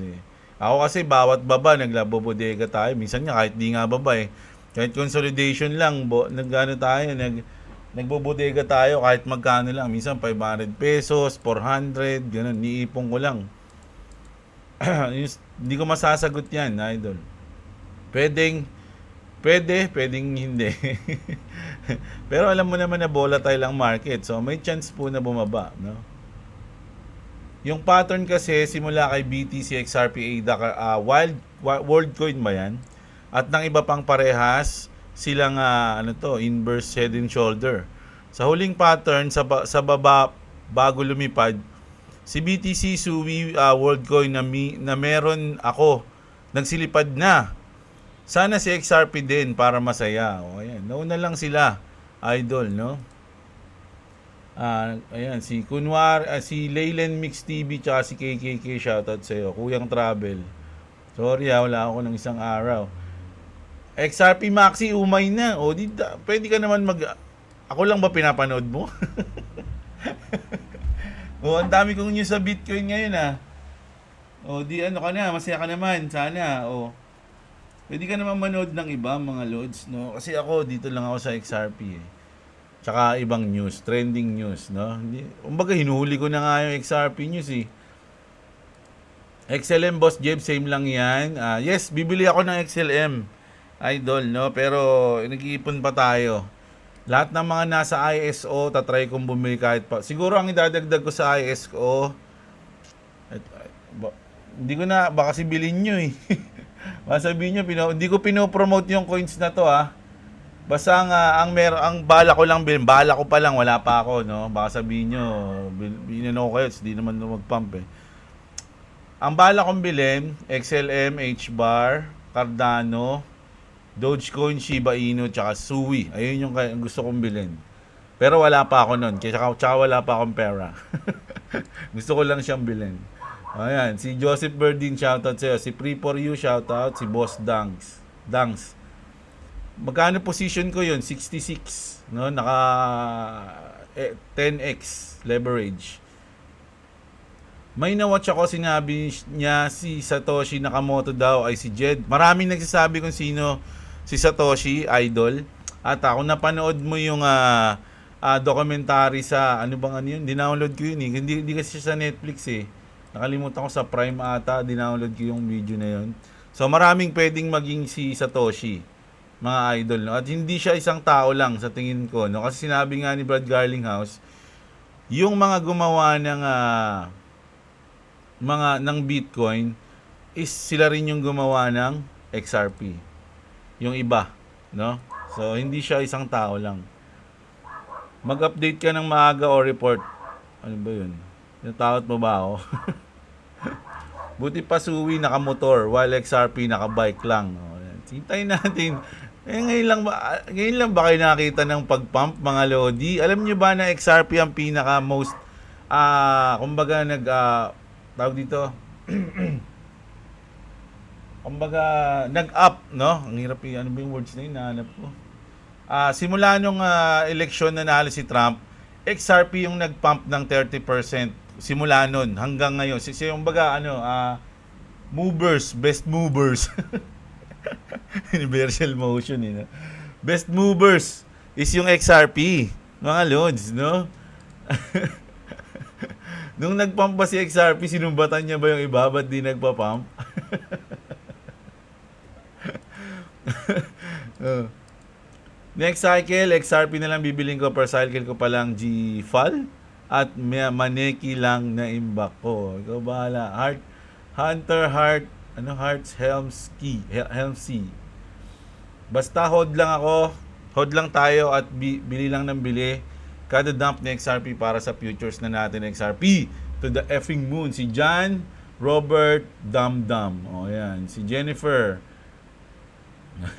A: Ako kasi bawat baba naglabobodega tayo. Minsan nga kahit di nga baba Kahit consolidation lang, nagbobodega tayo kahit magkano lang. Minsan 500 pesos, 400, ganun. Niipon ko lang. Hindi ko masasagot yan, idol. Pwedeng hindi. Pero alam mo naman na volatile ang market. So may chance po na bumaba, no? Yung pattern kasi simula kay BTC, XRP, ADA, WorldCoin ba yan? At ng iba pang parehas, silang inverse head and shoulder. Sa huling pattern, sa baba, bago lumipad, si BTC, SUI, WorldCoin na meron ako, nagsilipad na. Sana si XRP din para masaya. O, ayan. Nauna lang sila, idol, no? Ayan, si si Leyland Mix TV tsaka si KKK, shoutout sa'yo. Kuyang Travel. Sorry wala ako ng isang araw. XRP Maxi, umay na. O, pwede ka naman Ako lang ba pinapanood mo? O, ang dami kong news sa Bitcoin ngayon O, ano ka na, masaya ka naman. Sana, o. Pwede ka naman manood ng iba, mga loads, no? Kasi ako, dito lang ako sa XRP, Tsaka ibang news, trending news, no? Kumbaga, hinuhuli ko na nga yung XRP news, XLM, Boss Jeb, same lang yan. Yes, bibili ako ng XLM, idol, no? Pero, nag-iipon pa tayo. Lahat ng mga nasa ISO, tatry kong bumili kahit pa. Siguro, ang idadagdag ko sa ISO, hindi ko na, baka sibilin nyo, Baka sabihin nyo, hindi ko pinopromote yung coins na to, Basta ang bala ko lang bilhin, bala ko pa lang, wala pa ako, no? Baka sabihin nyo, binano ko kayo, di naman mag-pump, Ang bala kong bilhin, XLM, HBAR, Cardano, Dogecoin, Shiba Inu, tsaka SUI. Ayun yung gusto kong bilhin. Pero wala pa ako nun, tsaka wala pa akong pera. Gusto ko lang siyang bilhin. Ayan, si Joseph Berdin, shoutout sa'yo. Si Pre4U, shoutout. Si Boss Dangs. Magkano position ko yun? 66, no? Naka 10x leverage. May na-watch ako, sinabi niya si Satoshi Nakamoto daw ay si Jed. Maraming nagsasabi kung sino si Satoshi, idol. At kung napanood mo yung documentary sa, yun? Dinownload ko yun, Hindi kasi sa Netflix, Nakalimutan ko sa Prime ata, dinownload ko yung video na yun. So maraming pwedeng maging si Satoshi, mga idol, no? At hindi siya isang tao lang sa tingin ko, no? Kasi sinabi nga ni Brad Garlinghouse, yung mga gumawa ng Bitcoin is sila rin yung gumawa ng XRP. Yung iba, no? So hindi siya isang tao lang. Mag-update ka ng maaga o report. Ano ba yun? Natakot mo ba ako? Buti pa SUI nakamotor while XRP nakabike lang. Hintayin natin. Ngayon lang ba kayo nakita ng pag-pump, mga Lodi? Alam nyo ba na XRP ang pinaka most kumbaga tawag dito kumbaga nag-up, no? Ang hirap ano ba yung words na yun, nahanap ko. Simula nung eleksyon na nalo si Trump, XRP yung nag-pump ng 30% simula nun hanggang ngayon. Kumbaga movers, best movers. Universal motion, no? Best movers is yung XRP, mga lods, no? Nung nagpump ba si XRP, sinumbatan niya ba yung iba? Ba't di nagpa-pump? Next cycle, XRP na lang bibiling ko. Per cycle ko pa lang GFAL at Maneki lang na imbak ko. Ikaw bahala. Hearts Helmsy. Basta hold lang ako. Hold lang tayo at bili lang ng bili. Kada dump ni XRP para sa futures na natin XRP to the effing moon. Si John Robert Damdam. O yan. Si Jennifer.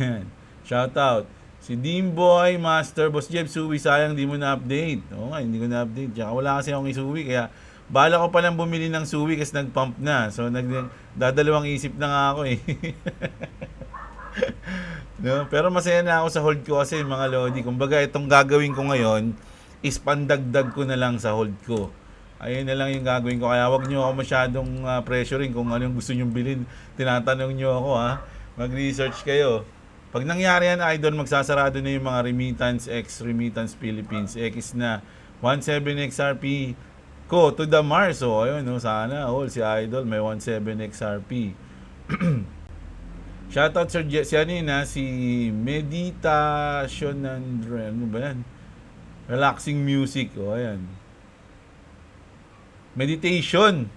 A: Ayan. Shout out. Si Dimboy Master. Boss Jeb, SUI, sayang di mo na-update. Oo nga, hindi ko na-update. Tsaka wala kasi akong SUI. Kaya bala ko palang bumili ng SUI kasi nag-pump na. So dadalawang isip na nga ako . No? Pero masaya na ako sa hold ko kasi, mga Lodi. Kumbaga itong gagawin ko ngayon is pandagdag ko na lang sa hold ko. Ayun na lang yung gagawin ko. Kaya wag nyo ako masyadong pressuring kung ano yung gusto nyo bilhin. Tinatanong nyo ako, mag-research kayo. Pag nangyari yan, idol, magsasarado na yung mga Remittance X, Remittance Philippines, X na 17 XRP ko to the Mars. So, ayun, no, sana all si idol may 17 XRP. Shoutout Sir si si Meditation Andre, ano ba yan? Relaxing music, ayan. meditation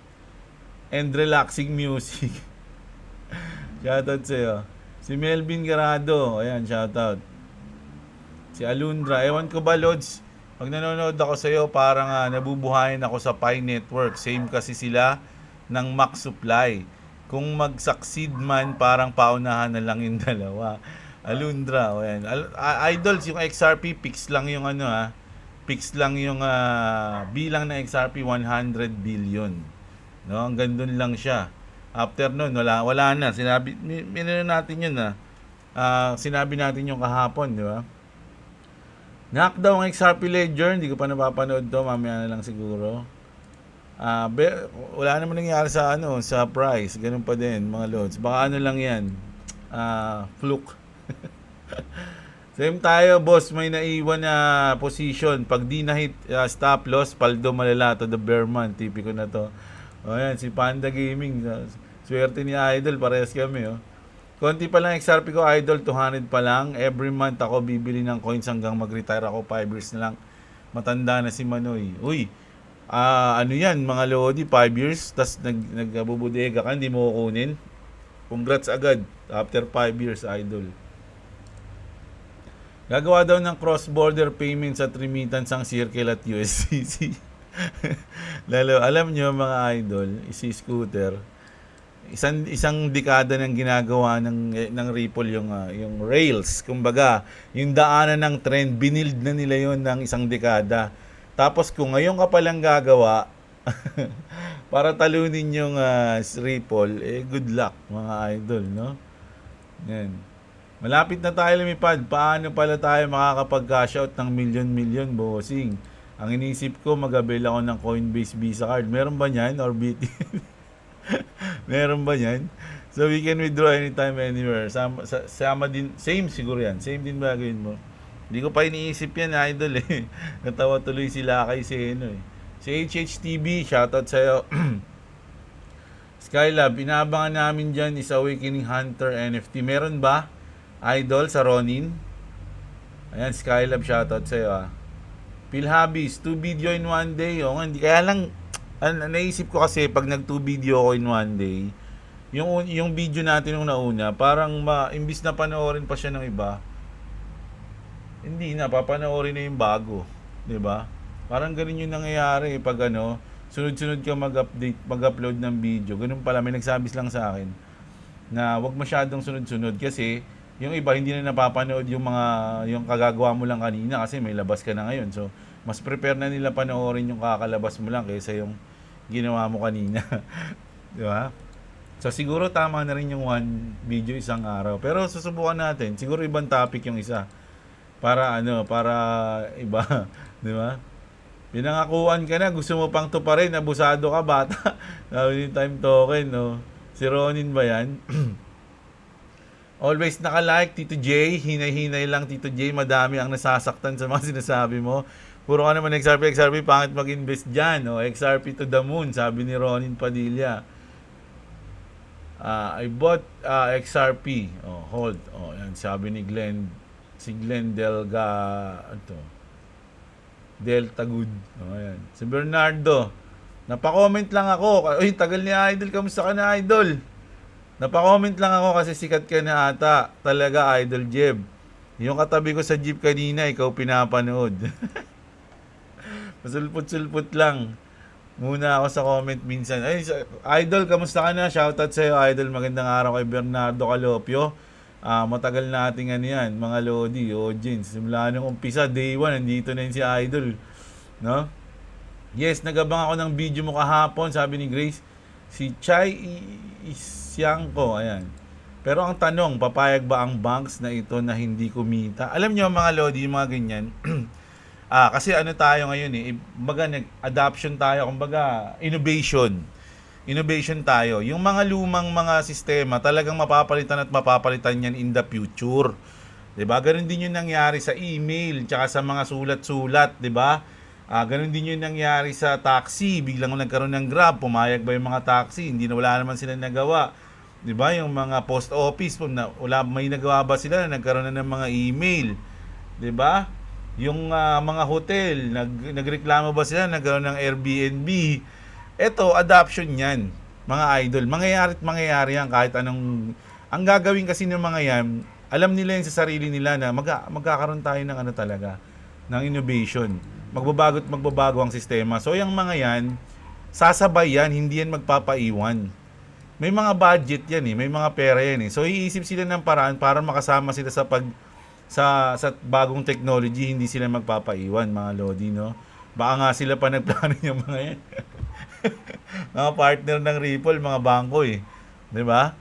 A: and relaxing music. Shoutout sa'yo. Si Melvin Garado, ayan, shoutout. Si Alundra, ewan ko ba, Lods, pag nanonood ako sa'yo, parang nabubuhayin ako sa Pi Network. Same kasi sila ng Max Supply. Kung mag-succeed man, parang paunahan na lang yung dalawa. Alundra, ayan. Idols, yung XRP, fix lang yung fix lang yung bilang ng XRP 100 billion. No, hanggang doon lang siya. After nun, wala na. Sinabi natin yun sinabi natin yung kahapon, di ba? Knockdown ang XRP Ledger, hindi ko pa napapanood to, mamaya na lang siguro. Wala naman nangyari sa sa price, ganun pa din mga loads. Baka lang yan. Fluke. Same tayo, boss, may naiwan na position. Pag di na hit stop loss, paldo malala to the bear man. Tipiko na to. O yan, si Panda Gaming. Swerte ni Idol, parehas kami. Konti pa lang XRP ko, Idol, 200 pa lang. Every month ako bibili ng coins hanggang mag-retire ako. 5 years na lang. Matanda na si Manoy. Uy, ano yan, mga Lodi, 5 years, tas nagbubudega ka, hindi mo kukunin. Congrats agad, after 5 years, Idol. Gagawa daw ng cross-border payments at remittance ang Circle at USCC. Lalo, alam nyo mga Idol, si Scooter, isang dekada nang ginagawa ng Ripple yung rails, kumbaga yung daanan ng trend, binild na nila yon ng isang dekada. Tapos kung ngayon ka palang gagawa para talunin yung Ripple, good luck mga Idol, no? Yan. Malapit na tayo lumipad. Paano pala tayo makakapag-cash out ng milyon-milyon, bossing? Ang inisip ko, mag-avail ako ng Coinbase Visa card. Meron ba niyan? Or BT? Meron ba yan? So we can withdraw anytime, anywhere. Sama din, same siguro yan. Same din ba gawin mo? Hindi ko pa iniisip yan, Idol eh. Natawa tuloy sila kay Seno eh. Si HHTV, shoutout sa'yo. Skylab, inaabangan namin dyan is Awakening Hunter NFT. Meron ba? Idol sa Ronin? Ayan, Skylab, shoutout sa'yo Phil Habis, 2 video in 1 day. O nga, hindi. Kaya lang, naisip ko kasi pag nag 2 video ako in 1 day, yung video natin nung nauna, parang imbis na panoorin pa siya ng iba, hindi na, papanoorin na yung bago. 'Di ba? Parang ganun yung nangyayari pag sunod-sunod ka mag-upload ng video. Ganun pala, may nagsabis lang sa akin na wag masyadong sunod-sunod kasi yung iba hindi na napapanood yung kagagawa mo lang kanina kasi may labas ka na ngayon. So, mas prepare na nila panoorin yung kakalabas mo lang kaysa yung ginawa mo kanina. Di ba? So, siguro tama na rin yung 1 video isang araw. Pero susubukan natin. Siguro ibang topic yung isa. Para iba. Di ba? Pinangakuan ka na, gusto mo pang tuparin, abusado ka, bata. Sabi ni Time Token, no? Si Ronin ba yan? Always naka-like, Tito J. Hinay-hinay lang, Tito J. Madami ang nasasaktan sa mga sinasabi mo. Puro ka naman XRP, pangit mag-invest dyan. XRP to the moon, sabi ni Ronin Padilla. I bought XRP. Hold. Yan, sabi ni si Glenn Delta Good. Yan. Si Bernardo. Napa-comment lang ako. Uy, tagal ni Idol. Kamusta ka na, Idol? Napa-comment lang ako kasi sikat ka na ata. Talaga, Idol Jeb. Yung katabi ko sa jeep kanina, ikaw pinapanood. Masulput-sulput lang. Muna ako sa comment minsan. Ay, Idol, kamusta ka na? Shoutout sa'yo, Idol. Magandang araw kay Bernardo Calopio. Matagal nating yan, mga Lodi, audience. Simula nung umpisa, day 1, nandito na yun si Idol. No? Yes, nagabang ako ng video mo kahapon, sabi ni Grace. Si Chai Isyangko, ayan. Pero ang tanong, papayag ba ang banks na ito na hindi kumita? Alam nyo mga Lodi, mga ganyan. Kasi tayo ngayon kumbaga nag-adoption tayo, kumbaga innovation tayo. Yung mga lumang mga sistema, talagang mapapalitan yan in the future. 'Di ba? Ganun din yung nangyari sa email, tsaka sa mga sulat-sulat, 'di ba? Ganun din yung nangyari sa taxi, biglang nagkaroon ng Grab, pumayag ba yung mga taxi? Hindi na, wala naman sila nagawa. 'Di ba? Yung mga post office, may nagawa ba sila na nagkaroon na ng mga email? 'Di ba? Yung mga hotel, nagreklamo ba sila nagkaroon ng Airbnb? Ito, adoption yan, mga idol. Mangyayari yan kahit anong... Ang gagawin kasi ng mga yan, alam nila yan sa sarili nila na magkakaroon tayo ng ano talaga, ng innovation. Magbabago ang sistema. So, yung mga yan, sasabay yan, hindi yan magpapaiwan. May mga budget yan eh, may mga pera yan eh. So, iisip sila ng paraan para makasama sila sa bagong technology, hindi sila magpapaiwan, mga lodi, no? Baka nga sila pa nagplano yung mga yan. Mga partner ng Ripple, mga bangko eh. 'Di ba?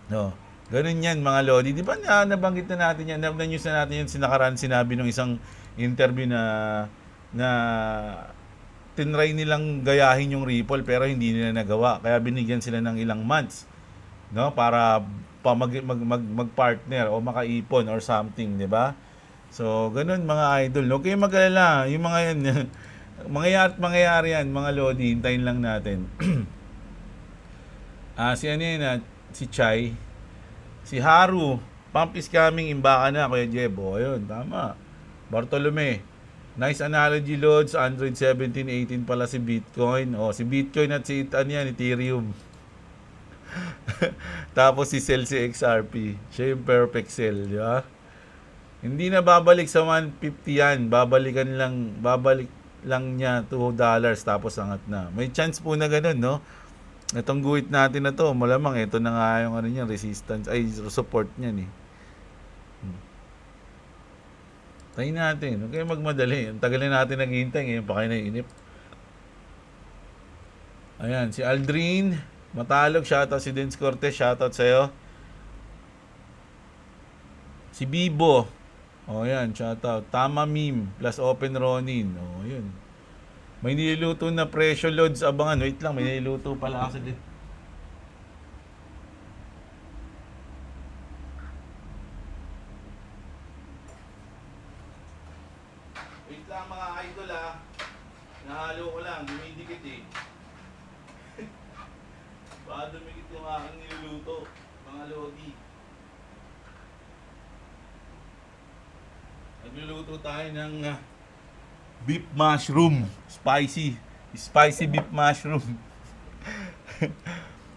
A: No. Ganun yan, mga lodi. Di ba nabanggit na natin yan, na-news na natin yan, sinakaraan sinabi ng isang interview na tinry nilang gayahin yung Ripple pero hindi nila nagawa. Kaya binigyan sila ng ilang months, no, para mag-partner o makaipon or something, 'di ba? So, ganun mga idol. Huwag kayong mag-alala. Yung mga yan, mangyayari yan, mga lodi, hintayin lang natin. Si ano yun, si Chai, si Haru, pump is coming, imbaka na, Kuya Jeb. O, ayun, tama. Bartolome, nice analogy, Lods. Android 17, 18 pala si Bitcoin. O, si Bitcoin at si Ethereum. Tapos si Cell, si XRP. Siya yung perfect Cell, di ba? Hindi na babalik sa 150 yan. Babalik lang niya $2 tapos angat na. May chance po na ganun, no? Itong guhit natin na to, malamang ito na nga yung ano niya, resistance, ay support niyan eh. Tayo natin. Huwag kayong magmadali. Ang tagal na natin naghihintay. Ngayon pa kayo naiinip. Ayan, si Aldrin Matalog, shoutout. Si Dens Cortez, shoutout sa'yo. Si Bibo. O yan, shoutout. Tama Meme plus Open Ronin. O yun. May niluluto na presyo, Lods. Abangan. Wait lang, may niluluto pala kasi din. Wait lang mga idol ha. Nahalo ko lang. Dumidikit eh. Baka dumikit yung aking niluluto. Mga lodi. Nagluluto tayo ng beef mushroom. Spicy beef mushroom.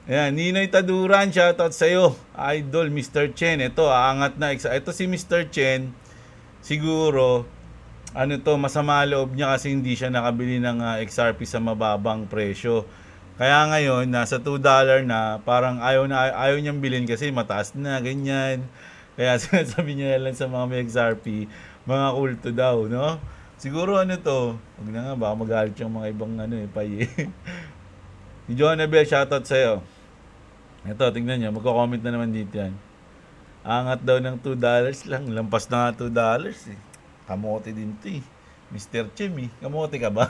A: Ayan, Ninoy Taduran, shoutout sa'yo. Idol, Mr. Chen. Ito, aangat na. Ito si Mr. Chen, siguro, masama loob niya kasi hindi siya nakabili ng XRP sa mababang presyo. Kaya ngayon, nasa $2 na, parang ayaw niyang bilhin kasi mataas na, ganyan. Kaya sinasabi niya lang sa mga may XRP, mga kulto daw, no? Siguro huwag na nga, baka magalit yung mga ibang pay. Si Jonabel, shoutout sa'yo. Ito, tingnan niyo, magko-comment na naman dito yan. Angat daw ng $2 lang, lampas na nga $2 eh. Kamote din to eh. Mr. Chim eh, kamote ka ba?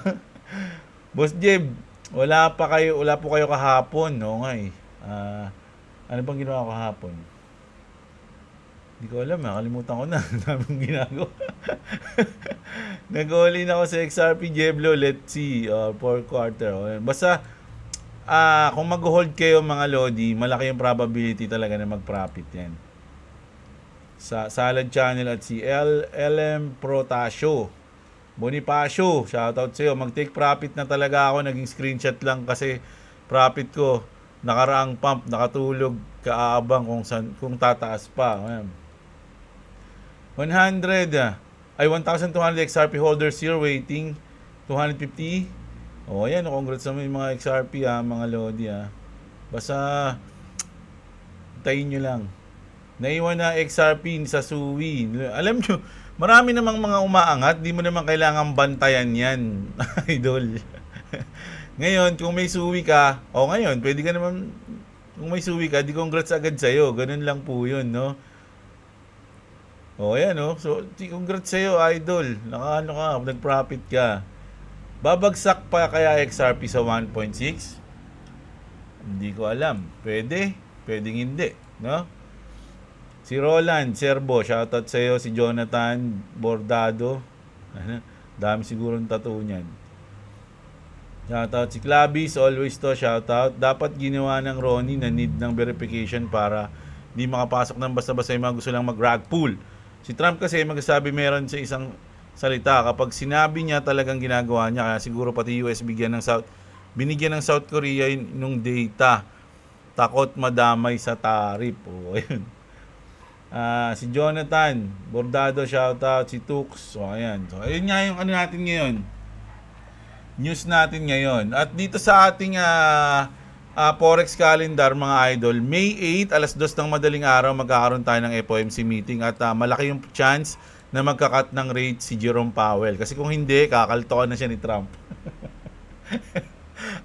A: Boss Jeb, wala po kayo kahapon, no nga eh. Ano bang ginawa ko kahapon? Hindi ko alam, nakalimutan ko na. Daming ginagawa. Nag-all-in ako sa XRP Jeblo, let's see, 4 quarter. Basta, kung mag-hold kayo mga lodi, malaki yung probability talaga na mag-profit yan. Sa Salad Channel at si LM Protasio. Bonifacio, shoutout sa'yo. Mag-take profit na talaga ako. Naging screenshot lang kasi profit ko. Nakaraang pump, nakatulog, kaabang kung tataas pa. 100, 1,200 XRP holders here waiting. 250. Ayan, congrats sa mga XRP mga lodi Basta, tayin nyo lang. Naiwan na XRP sa Suwi. Alam nyo, marami namang mga umaangat, di mo naman kailangan bantayan yan, idol. Ngayon, kung may suwi ka, ngayon, pwede ka naman, kung may suwi ka, di congrats agad sa'yo. Ganun lang po yun, no? Ayan, no? So, congrats sa'yo, idol. Nag-profit ka. Babagsak pa kaya XRP sa 1.6? Hindi ko alam. Pwedeng hindi, no? Si Roland Serbo, shoutout sa'yo. Si Jonathan Bordado. Dami sigurong tattoo niyan. Shoutout si Clabis, always to, shoutout. Dapat ginawa ng Ronnie na need ng verification para hindi makapasok ng basta-basta yung mga gusto lang mag-rug pull. Si Trump kasi magsasabi meron sa isang salita. Kapag sinabi niya talagang ginagawa niya, kaya siguro pati US bigyan ng binigyan ng South Korea nung data. Takot madamay sa tariff. O, ayun. Si Jonathan Bordado, shoutout. Si Tux. So, ayan. So, ayun nga yung ano natin ngayon. News natin ngayon. At dito sa ating Forex calendar, mga idol, May 8, alas 2 ng madaling araw, magkakaroon tayo ng FOMC meeting. At malaki yung chance na magkakat ng rate si Jerome Powell. Kasi kung hindi, kakaltokan na siya ni Trump.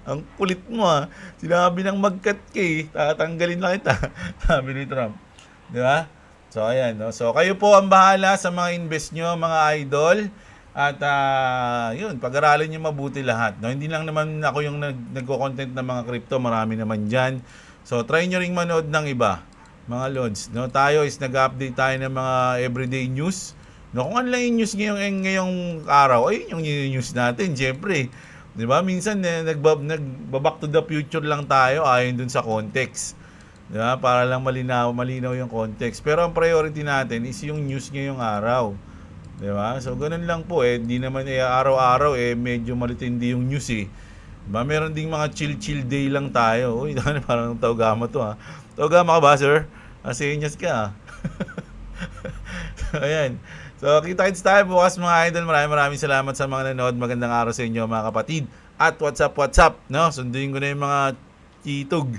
A: Ang kulit mo Sinabi ng mag-cut ka tatanggalin lang kita. Sabi ni Trump. Di ba? So, ayan. No? So, kayo po ang bahala sa mga invest nyo, mga idol. At, yun, pag-aralin nyo mabuti lahat. No? Hindi lang naman ako yung nagko-content ng mga crypto. Marami naman dyan. So, try nyo ring manood ng iba. Mga lods. No? Tayo is nag-update tayo ng mga everyday news. No? Kung ano lang yung news ngayong araw, ayun yung news natin. Siyempre, di ba? Minsan, nagbaback to the future lang tayo ayon dun sa context. Diba? Para lang malinaw yung context. Pero ang priority natin is yung news ngayong araw. Diba? So, ganun lang po Di naman araw-araw medyo malitindi yung news Diba? Meron ding mga chill day lang tayo. Uy, parang Taugama to Taugama ka ba, sir? Senyas ka So, ayan. So, kita-kits tayo bukas mga idol. Maraming salamat sa mga nanood. Magandang araw sa inyo mga kapatid. At what's up, no? Sunduin ko na yung mga kitog.